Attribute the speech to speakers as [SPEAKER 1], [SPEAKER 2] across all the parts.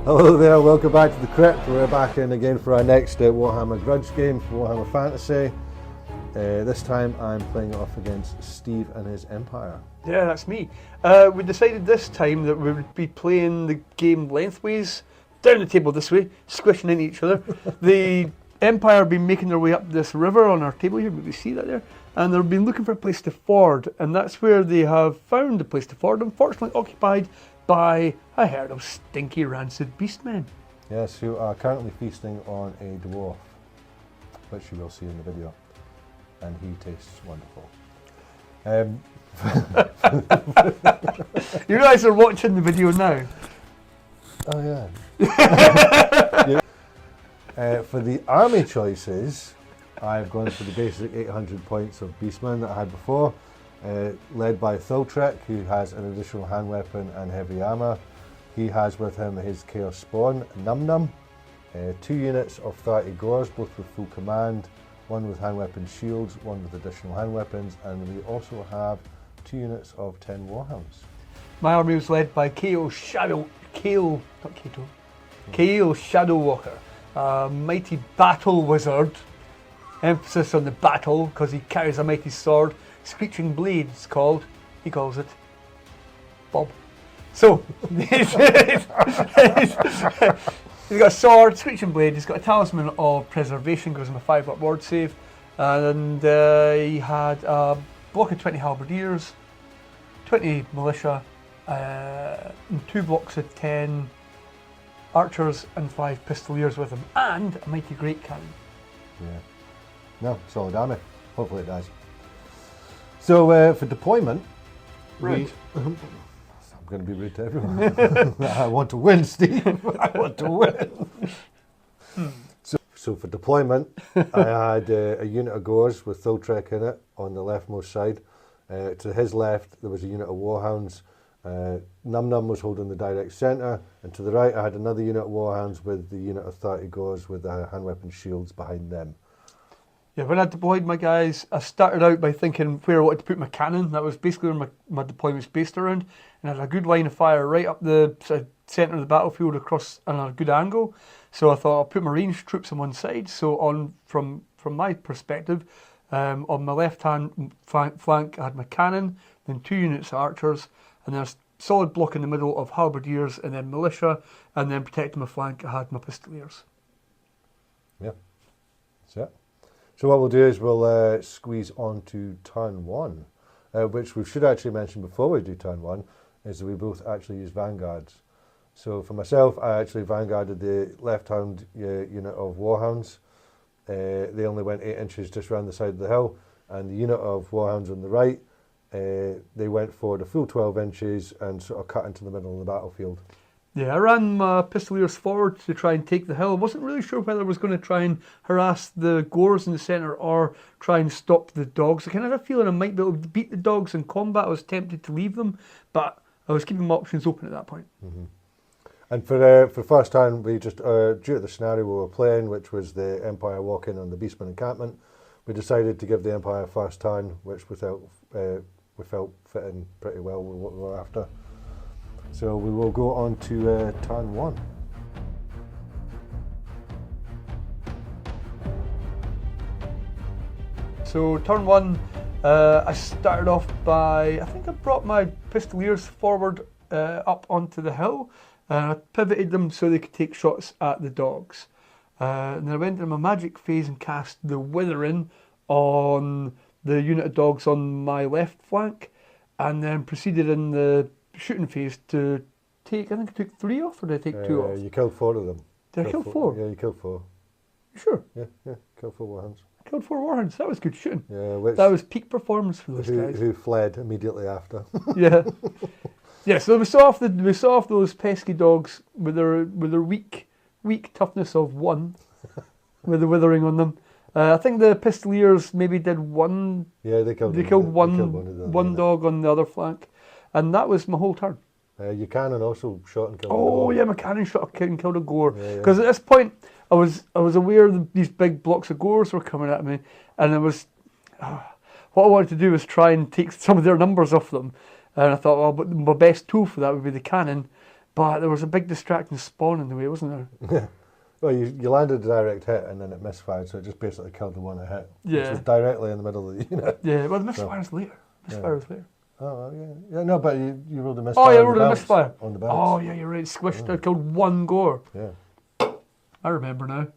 [SPEAKER 1] Hello there, welcome back to the Crypt. We're back in again for our next Warhammer Grudge game for Warhammer Fantasy. This time I'm playing off against Steve and his Empire.
[SPEAKER 2] Yeah, that's me. We decided this time that we would be playing the game lengthways, down the table this way, squishing into each other. The Empire have been making their way up this river on our table here, we see that there, and they've been looking for a place to ford, and that's where they have found a place to ford, unfortunately occupied by a herd of stinky, rancid beastmen.
[SPEAKER 1] Yes, who are currently feasting on a dwarf, which you will see in the video, and he tastes wonderful.
[SPEAKER 2] You guys are watching the video now.
[SPEAKER 1] Oh yeah. For the army choices, I've gone for the basic 800 points of Beastmen that I had before, led by Thultrek, who has an additional hand weapon and heavy armour. He has with him his Chaos Spawn, Num Num, 2 units of 30 Gores, both with full command, 1 with hand weapon shields, 1 with additional hand weapons, and we also have 2 units of 10 Warhounds.
[SPEAKER 2] My army was led by Kale Shadowwalker, a mighty battle wizard. Emphasis on the battle because he carries a mighty sword. Screeching Blade it's called. He calls it Bob. So he's got a sword, Screeching Blade. He's got a talisman of preservation, gives him a 5-up ward save, and he had a block of 20 halberdiers, 20 militia, and 2 blocks of 10 archers and 5 pistoliers with him, and a mighty great cannon.
[SPEAKER 1] Yeah. No, solid army. Hopefully it does. So for deployment,
[SPEAKER 2] Rude.
[SPEAKER 1] I'm going to be rude to everyone. I want to win, Steve. I want to win. So for deployment, I had a unit of Gores with Thultrek in it on the leftmost side. To his left, there was a unit of Warhounds. Num Num was holding the direct centre, and to the right, I had another unit of Warhounds with the unit of 30 Gores with the hand weapon shields behind them.
[SPEAKER 2] Yeah, when I deployed my guys, I started out by thinking where I wanted to put my cannon. That was basically where my deployment's based around. And I had a good line of fire right up the centre of the battlefield across on a good angle. So I thought I'll put my ranged troops on one side. So from my perspective, on my left-hand flank, I had my cannon, then 2 units of archers, and then a solid block in the middle of halberdiers, and then militia, and then protecting my flank, I had my pistoliers.
[SPEAKER 1] Yeah, that's it. So what we'll do is we'll squeeze on to turn 1, which we should actually mention before we do turn 1, is that we both actually use vanguards. So for myself, I actually vanguarded the left-hand unit of Warhounds. They only went 8 inches just around the side of the hill, and the unit of Warhounds on the right, they went for the full 12 inches and sort of cut into the middle of the battlefield.
[SPEAKER 2] Yeah, I ran my pistoliers forward to try and take the hill. I wasn't really sure whether I was going to try and harass the Gores in the centre or try and stop the dogs. I kind of had a feeling I might be able to beat the dogs in combat. I was tempted to leave them, but I was keeping my options open at that point.
[SPEAKER 1] Mm-hmm. And for first time, we just, due to the scenario we were playing, which was the Empire walking on the Beastmen encampment, we decided to give the Empire first turn, which we felt fit in pretty well with what we were after. So we will go on to turn 1.
[SPEAKER 2] So turn 1, I started off by, I think I brought my pistoliers forward up onto the hill, and I pivoted them so they could take shots at the dogs. And then I went into my magic phase and cast the Withering on the unit of dogs on my left flank, and then proceeded in the shooting phase to take, I think I took 3 off, or did I take 2 off?
[SPEAKER 1] You killed 4 of them.
[SPEAKER 2] Did I kill 4?
[SPEAKER 1] Yeah, you killed 4.
[SPEAKER 2] You sure?
[SPEAKER 1] Yeah, killed 4 Warhounds.
[SPEAKER 2] I killed 4 Warhounds, that was good shooting.
[SPEAKER 1] Yeah,
[SPEAKER 2] that was peak performance for those guys.
[SPEAKER 1] Who fled immediately after.
[SPEAKER 2] Yeah. Yeah, so we saw off those pesky dogs with their weak toughness of 1, with the Withering on them. I think the pistoliers maybe did 1.
[SPEAKER 1] Yeah, they killed
[SPEAKER 2] one dog on the other flank, and that was my whole turn.
[SPEAKER 1] Your cannon also shot and killed a
[SPEAKER 2] Oh
[SPEAKER 1] Gore.
[SPEAKER 2] yeah, my cannon shot and killed a Gore.
[SPEAKER 1] Because
[SPEAKER 2] at this point, I was aware that these big blocks of Gores were coming at me, and it was what I wanted to do was try and take some of their numbers off them. And I thought, well, but my best tool for that would be the cannon. But there was a big distracting spawn in the way, wasn't there?
[SPEAKER 1] Well, you landed a direct hit and then it misfired, so it just basically killed the one it hit, which
[SPEAKER 2] Yeah.
[SPEAKER 1] was directly in the middle of the unit.
[SPEAKER 2] Yeah, well, the misfire was later. Misfire was later.
[SPEAKER 1] Oh, well, yeah. No, but you rolled a misfire.
[SPEAKER 2] Oh, yeah, I
[SPEAKER 1] on
[SPEAKER 2] rolled
[SPEAKER 1] the
[SPEAKER 2] a
[SPEAKER 1] bounce,
[SPEAKER 2] misfire.
[SPEAKER 1] on the bounce.
[SPEAKER 2] Oh, yeah, you're right. Squished. I killed one gore.
[SPEAKER 1] Yeah.
[SPEAKER 2] I remember now.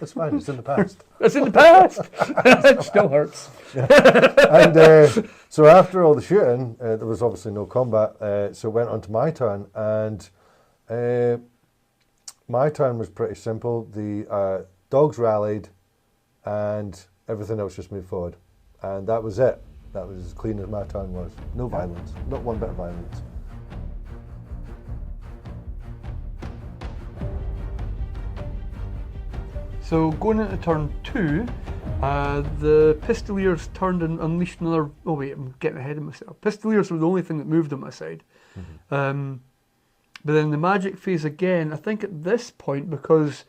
[SPEAKER 1] It's fine, it's in the past.
[SPEAKER 2] It's in the past. It still hurts.
[SPEAKER 1] And so after all the shooting, there was obviously no combat, so it went on to my turn, and my turn was pretty simple. The dogs rallied, and everything else just moved forward. And that was it. That was as clean as my turn was. No violence, not one bit of violence.
[SPEAKER 2] So going into turn 2, the Pistoliers turned and unleashed another... Oh wait, I'm getting ahead of myself. Pistoliers were the only thing that moved on my side. But then the magic phase again, I think at this point, because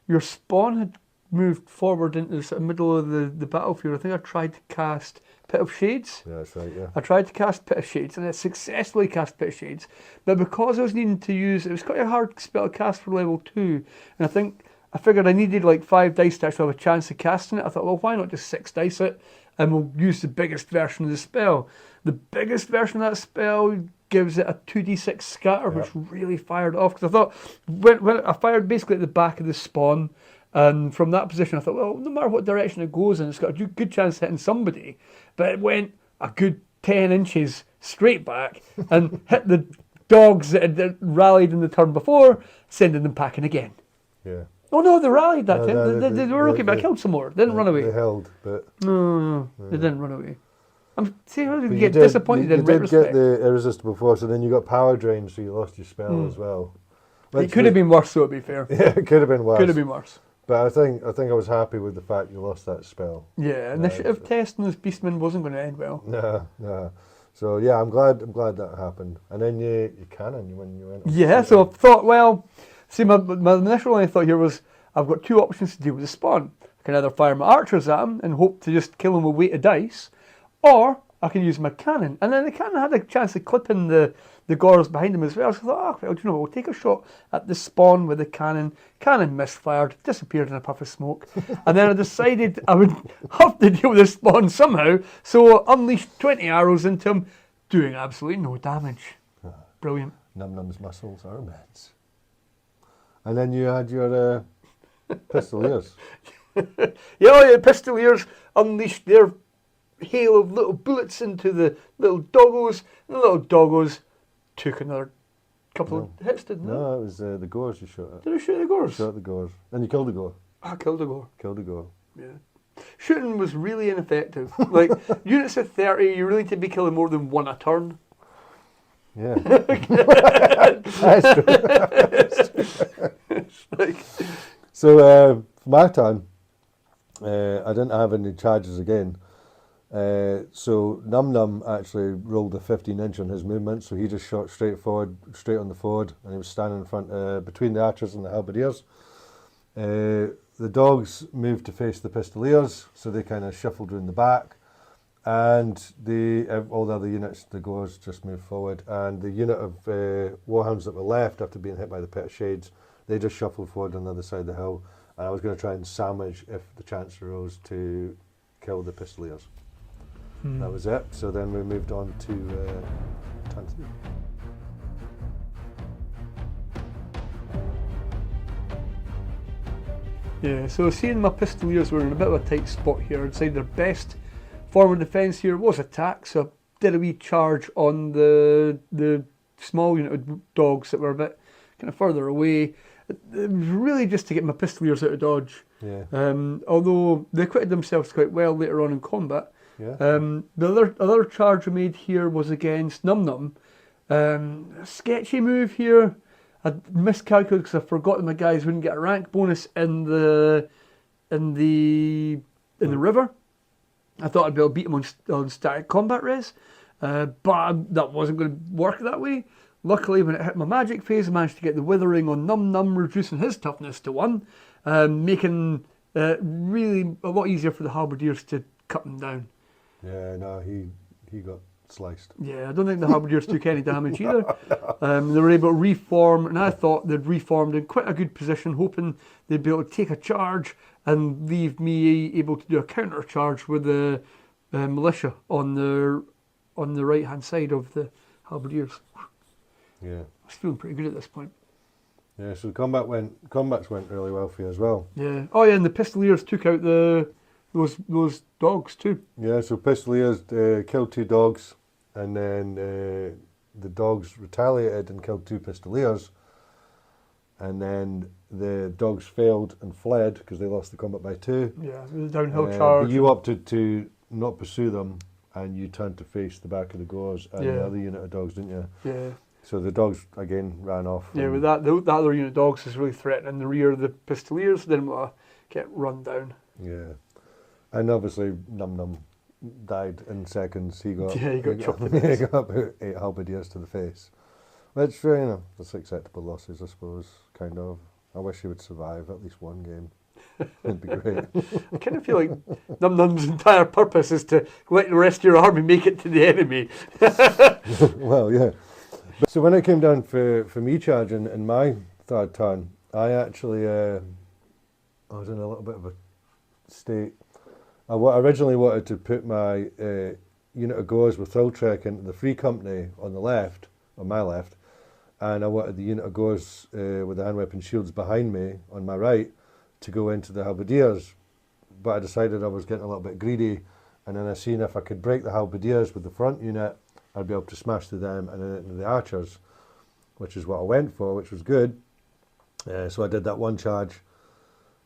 [SPEAKER 2] your spawn had moved forward into the sort of middle of the battlefield, I think I tried to cast Pit of Shades.
[SPEAKER 1] Yeah, that's right, yeah.
[SPEAKER 2] I tried to cast Pit of Shades and I successfully cast Pit of Shades. But because I was needing to use... It was quite a hard spell to cast for level 2. And I figured I needed like 5 dice to actually have a chance of casting it. I thought, well, why not just 6 dice it and we'll use the biggest version of the spell. The biggest version of that spell gives it a 2d6 scatter, which really fired off. Because I thought, when I fired basically at the back of the spawn, and from that position I thought, well, no matter what direction it goes in, it's got a good chance of hitting somebody. But it went a good 10 inches straight back and hit the dogs that had rallied in the turn before, sending them packing again.
[SPEAKER 1] Yeah.
[SPEAKER 2] Oh no, they rallied that time.
[SPEAKER 1] No,
[SPEAKER 2] they were okay, but I killed some more. They didn't run away.
[SPEAKER 1] They held, but...
[SPEAKER 2] No, they didn't run away. See, I
[SPEAKER 1] But
[SPEAKER 2] get disappointed in
[SPEAKER 1] you did
[SPEAKER 2] retrospect.
[SPEAKER 1] get the irresistible force, and then you got power drain, so you lost your spell as well.
[SPEAKER 2] It could have been worse, so to be fair.
[SPEAKER 1] Yeah, it could have been worse.
[SPEAKER 2] Could have been worse.
[SPEAKER 1] But I think I was happy with the fact you lost that spell.
[SPEAKER 2] Yeah, initiative testing as Beastmen wasn't going to end well.
[SPEAKER 1] No. So yeah, I'm glad that happened. And then you cannon when you went.
[SPEAKER 2] Yeah, so I thought, well, see, my initial only thought here was I've got 2 options to deal with the spawn. I can either fire my archers at him and hope to just kill him with weight of dice, or I can use my cannon. And then the cannon had a chance of clipping the gores behind him as well. So I thought, well, do you know what, we'll take a shot at the spawn with the cannon. Cannon misfired, disappeared in a puff of smoke. And then I decided I would have to deal with the spawn somehow, so I unleashed 20 arrows into him, doing absolutely no damage. Brilliant.
[SPEAKER 1] Num-Num's muscles are immense. And then you had your Pistoliers.
[SPEAKER 2] Yeah, Pistoliers unleashed their hail of little bullets into the little doggos, and the little doggos took another couple of hits, didn't they?
[SPEAKER 1] No, it was the gores you shot at.
[SPEAKER 2] Did I shoot the gores?
[SPEAKER 1] Shot at the gores. And you killed the gore.
[SPEAKER 2] I killed a gore.
[SPEAKER 1] Killed the gore.
[SPEAKER 2] Yeah. Shooting was really ineffective. Like, units of 30, you really need to be killing more than 1 a turn.
[SPEAKER 1] Yeah. That's true. So, for my turn, I didn't have any charges again. So Num actually rolled a 15-inch on his movement, so he just shot straight forward, straight on the forward, and he was standing in front, between the archers and the halberdiers. The dogs moved to face the Pistoliers, so they kind of shuffled round the back, and all the other units, the gores, just moved forward, and the unit of warhounds that were left after being hit by the Pit of Shades, they just shuffled forward on the other side of the hill, and I was going to try and sandwich if the chance arose to kill the Pistoliers. That was it. So then we moved on to turn 3.
[SPEAKER 2] Yeah, so seeing my Pistoliers were in a bit of a tight spot here, I'd say their best form of defence here was attack, so I did a wee charge on the small unit of dogs that were a bit kind of further away. It was really just to get my Pistoliers out of dodge.
[SPEAKER 1] Yeah.
[SPEAKER 2] Although they acquitted themselves quite well later on in combat.
[SPEAKER 1] Yeah.
[SPEAKER 2] The other charge I made here was against Num. A sketchy move here. I miscalculated because I forgot that my guys wouldn't get a rank bonus in the river. I thought I'd be able to beat them on static combat res, but that wasn't going to work that way. Luckily, when it hit my magic phase, I managed to get the withering on Num, reducing his toughness to 1, making really a lot easier for the halberdiers to cut them down.
[SPEAKER 1] Yeah, no, he got sliced.
[SPEAKER 2] Yeah, I don't think the halberdiers took any damage either. They were able to reform, and I thought they'd reformed in quite a good position, hoping they'd be able to take a charge and leave me able to do a counter charge with the militia on the right hand side of the halberdiers.
[SPEAKER 1] Yeah.
[SPEAKER 2] I was feeling pretty good at this point.
[SPEAKER 1] Yeah, so combats went really well for you as well.
[SPEAKER 2] Yeah. Oh yeah, and the pistoliers took out those dogs too.
[SPEAKER 1] Yeah, so pistoliers killed 2 dogs, and then the dogs retaliated and killed 2 pistoliers, and then the dogs failed and fled because they lost the combat by 2.
[SPEAKER 2] Yeah, the downhill charge.
[SPEAKER 1] But you opted to not pursue them, and you turned to face the back of the Gores and the other unit of dogs, didn't you?
[SPEAKER 2] Yeah.
[SPEAKER 1] So the dogs again ran off.
[SPEAKER 2] Yeah, with that, the other unit of dogs is really threatening the rear of the pistoliers. Didn't want to get run down.
[SPEAKER 1] Yeah, and obviously Num Num died in seconds. He got
[SPEAKER 2] chopped in the face.
[SPEAKER 1] He got about 8 halberdiers to the face, which that's acceptable losses, I suppose. Kind of. I wish he would survive at least one game. It'd be great.
[SPEAKER 2] I kind of feel like Num Num's entire purpose is to let the rest of your army make it to the enemy.
[SPEAKER 1] Well, yeah. So when it came down for me charging in my 3rd turn, I actually I was in a little bit of a state. I originally wanted to put my unit of Gores with Thiltrek into the Free Company on the left, on my left, and I wanted the unit of Gores with the hand weapon shields behind me on my right to go into the halberdiers. But I decided I was getting a little bit greedy, and then I seen if I could break the halberdiers with the front unit, I'd be able to smash through them and then into the archers, which is what I went for, which was good. So I did that one charge,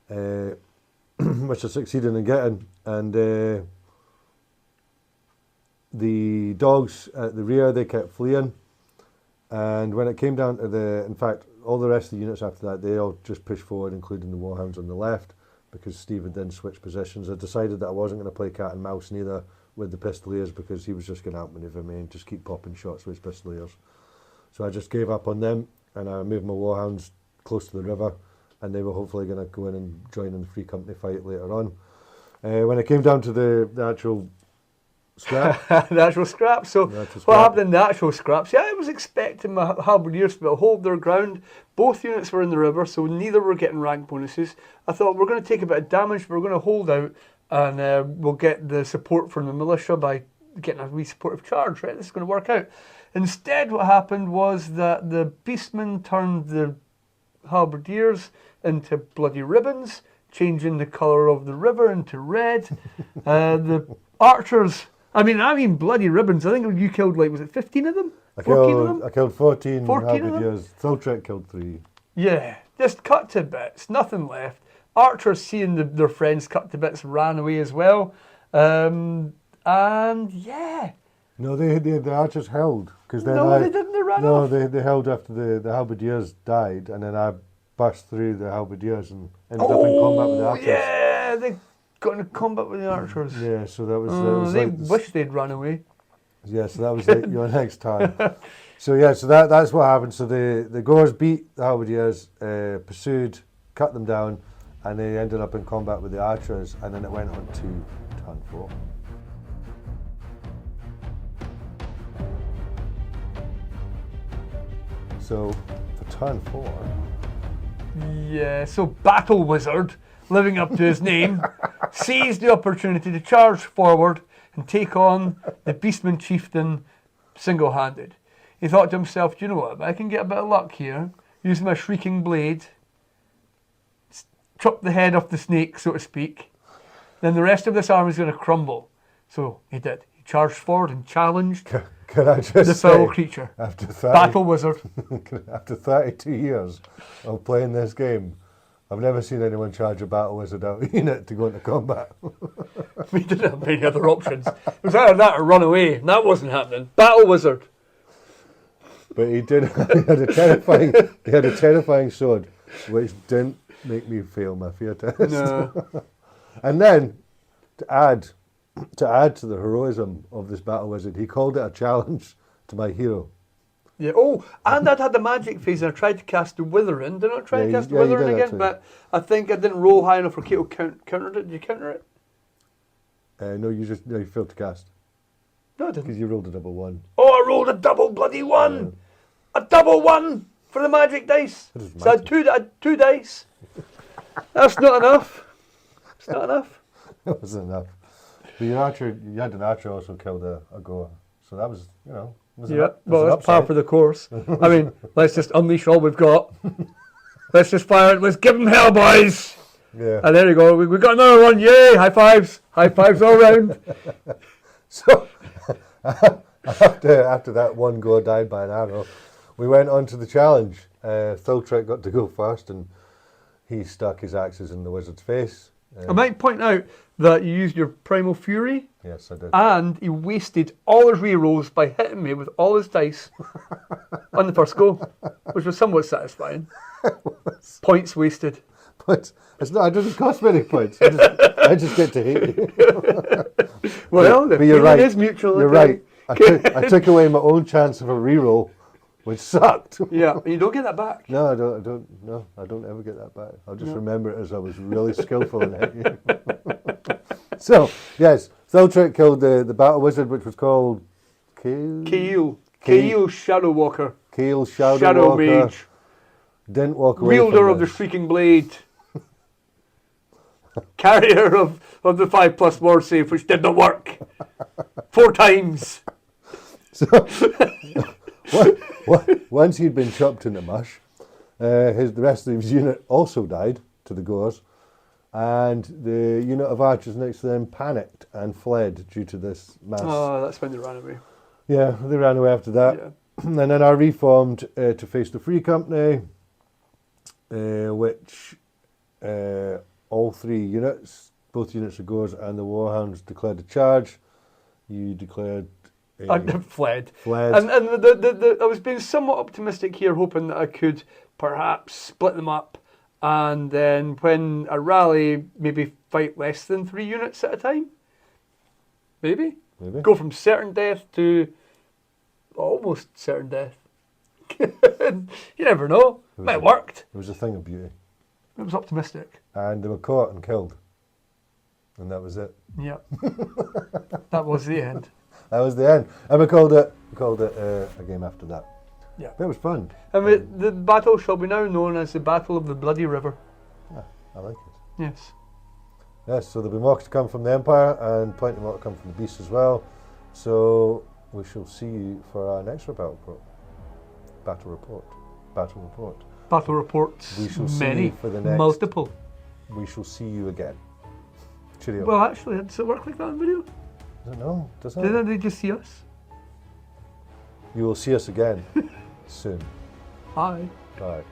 [SPEAKER 1] which I succeeded in getting. And the dogs at the rear, they kept fleeing. And when it came down to in fact, all the rest of the units after that, they all just pushed forward, including the Warhounds on the left, because Steve had then switched positions. I decided that I wasn't going to play cat and mouse neither with the pistoliers, because he was just going to outmaneuver me and just keep popping shots with his pistoliers. So I just gave up on them, and I moved my Warhounds close to the river, and they were hopefully going to go in and join in the Free Company fight later on. When it came down to the actual scrap.
[SPEAKER 2] The actual scrap. So what happened in the actual scraps? Yeah, I was expecting my halberdiers to be able to hold their ground. Both units were in the river, so neither were getting rank bonuses. I thought we're going to take a bit of damage, but we're going to hold out, and we'll get the support from the militia by getting a wee supportive charge, right? This is going to work out. Instead, what happened was that the Beastmen turned the halberdiers into bloody ribbons, changing the colour of the river into red. The archers, I mean bloody ribbons. I think you killed, was it 15 of them? 14 of them?
[SPEAKER 1] I killed 14
[SPEAKER 2] 14 of them?
[SPEAKER 1] halberdiers. Thiltrek killed 3.
[SPEAKER 2] Yeah, just cut to bits, nothing left. Archers, seeing their friends cut to bits, ran away as well. And yeah.
[SPEAKER 1] No, the archers held. Cause then
[SPEAKER 2] they didn't, they ran off.
[SPEAKER 1] No, they held after the halberdiers died, and then I burst through the halberdiers and ended up in combat with the archers.
[SPEAKER 2] Yeah, they got into combat with the archers.
[SPEAKER 1] Yeah, so that was
[SPEAKER 2] they wish they'd run away.
[SPEAKER 1] Yeah, so that was like your next time. So yeah, so that's what happened. So the Gores beat the halberdiers, pursued, cut them down, and they ended up in combat with the archers, and then it went on to turn 4. So for turn 4.
[SPEAKER 2] Yeah, so Battle Wizard, living up to his name, seized the opportunity to charge forward and take on the Beastman chieftain single-handed. He thought to himself, do you know what, if I can get a bit of luck here, use my shrieking blade, chop the head off the snake, so to speak, then the rest of this army is going to crumble. So he did. He charged forward and challenged
[SPEAKER 1] Can I just
[SPEAKER 2] the foul creature.
[SPEAKER 1] After
[SPEAKER 2] Battle Wizard.
[SPEAKER 1] After 32 years of playing this game, I've never seen anyone charge a Battle Wizard out of unit to go into combat.
[SPEAKER 2] We didn't have many other options. It was either that or run away. And that wasn't happening. Battle Wizard.
[SPEAKER 1] But he did. He had a terrifying sword, which didn't make me fail my fear test.
[SPEAKER 2] No.
[SPEAKER 1] And then, to add to the heroism of this Battle Wizard, he called it a challenge to my hero.
[SPEAKER 2] Yeah. Oh, and I'd had the magic phase and I tried to cast the Withering. Did I not try to cast the Withering again?
[SPEAKER 1] Actually.
[SPEAKER 2] But I think I didn't roll high enough for Kato countered it. Did you counter it?
[SPEAKER 1] No, you failed to cast.
[SPEAKER 2] No, I didn't.
[SPEAKER 1] Because you rolled a double 1.
[SPEAKER 2] Oh, I rolled a double bloody 1! A double 1 for the magic dice.
[SPEAKER 1] It is
[SPEAKER 2] So I had two dice. That's not enough. It's not enough.
[SPEAKER 1] That wasn't enough. But you had an archer also killed a goer. So that was, was
[SPEAKER 2] Yeah,
[SPEAKER 1] an
[SPEAKER 2] well, that's par
[SPEAKER 1] upside.
[SPEAKER 2] for the course. I mean, let's just unleash all we've got. Let's just fire it. Let's give them hell, boys.
[SPEAKER 1] Yeah.
[SPEAKER 2] And there you go. We got another one. Yay! High fives. High fives all round.
[SPEAKER 1] So after that one goer died by an arrow, we went on to the challenge. Thiltrek got to go first, and he stuck his axes in the wizard's face.
[SPEAKER 2] I might point out that you used your Primal Fury,
[SPEAKER 1] Yes, I did.
[SPEAKER 2] and he wasted all his rerolls by hitting me with all his dice on the first go, which was somewhat satisfying. Points wasted.
[SPEAKER 1] But it's not. It doesn't cost many points. I just get to hate you.
[SPEAKER 2] Well, the
[SPEAKER 1] but you're
[SPEAKER 2] feeling
[SPEAKER 1] right.
[SPEAKER 2] is mutual.
[SPEAKER 1] You're right. I took away my own chance of a reroll, which sucked.
[SPEAKER 2] Yeah, and you don't get that back.
[SPEAKER 1] No, I don't. No, I don't ever get that back. I'll just remember it as I was really skillful in hitting you. So yes, Thiltrek killed the battle wizard, which was called
[SPEAKER 2] Keel Shadow Walker.
[SPEAKER 1] Keel Shadow
[SPEAKER 2] Shadow
[SPEAKER 1] Walker.
[SPEAKER 2] Mage.
[SPEAKER 1] Didn't walk away.
[SPEAKER 2] Wielder
[SPEAKER 1] from
[SPEAKER 2] of the
[SPEAKER 1] this.
[SPEAKER 2] Shrieking Blade. Carrier of the 5+ word save, which did not work. 4 times.
[SPEAKER 1] So, once he'd been chopped into mush, the rest of his unit also died to the goers, and the unit of archers next to them panicked and fled due to this mass.
[SPEAKER 2] Oh, that's when they ran away.
[SPEAKER 1] Yeah, they ran away after that.
[SPEAKER 2] Yeah.
[SPEAKER 1] And then I reformed to face the Free Company, which all 3 units, both units of goers and the warhounds, declared a charge. You declared
[SPEAKER 2] And fled.
[SPEAKER 1] fled.
[SPEAKER 2] And I was being somewhat optimistic here, hoping that I could perhaps split them up, and then when a rally, maybe fight less than 3 units at a time. Maybe. Go from certain death to almost certain death. You never know. Might have worked.
[SPEAKER 1] It was a thing of beauty.
[SPEAKER 2] It was optimistic.
[SPEAKER 1] And they were caught and killed. And that was it.
[SPEAKER 2] Yeah. That was the end.
[SPEAKER 1] That was the end. And we called it a game after that.
[SPEAKER 2] Yeah.
[SPEAKER 1] But it was fun.
[SPEAKER 2] And the battle shall be now known as the Battle of the Bloody River.
[SPEAKER 1] Yeah, I like it.
[SPEAKER 2] Yes.
[SPEAKER 1] Yes, so there'll be more to come from the Empire and plenty more to come from the Beasts as well. So we shall see you for our next battle report.
[SPEAKER 2] Battle reports.
[SPEAKER 1] We shall see
[SPEAKER 2] many.
[SPEAKER 1] you for the next.
[SPEAKER 2] Multiple.
[SPEAKER 1] We shall see you again. Cheerio.
[SPEAKER 2] Well, actually, does it work like that on video?
[SPEAKER 1] I don't know. Does it?
[SPEAKER 2] Didn't they just see us?
[SPEAKER 1] You will see us again soon.
[SPEAKER 2] Hi.
[SPEAKER 1] Bye.